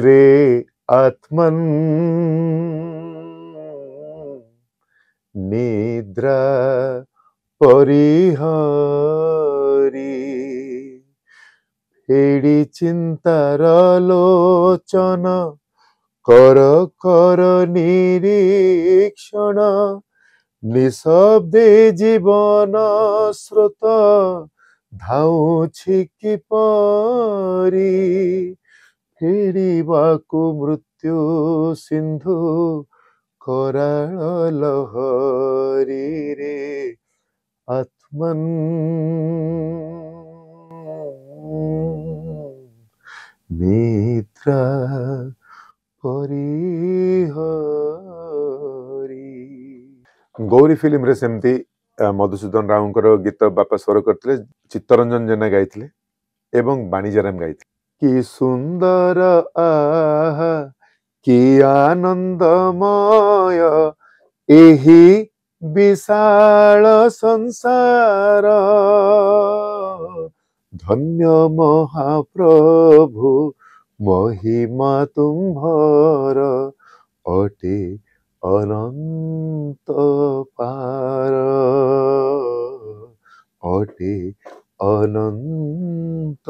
रे आत्मन् निद्रा परिहरी फेडी चिंतार लोचन कर कर निरीक्षण निशब्दे जीवन स्रोत धाउछि किपरि फेरिबाकु मृत्यु सिंधु कराळ लहरी रे आत्मन् निद्रा परिहरी। गौरी फिल्म रे सेमती मधुसूदन राव गीत बापा स्वर करते चित्तरंजन जेना गाइथिले एवं बाणीजराम गाइथिले। कि सुंदर आहा कि आनंदमय एही विशाल संसार धन्य महाप्रभु महिमा तुम्भर अटे अनंत पार अटे अनंत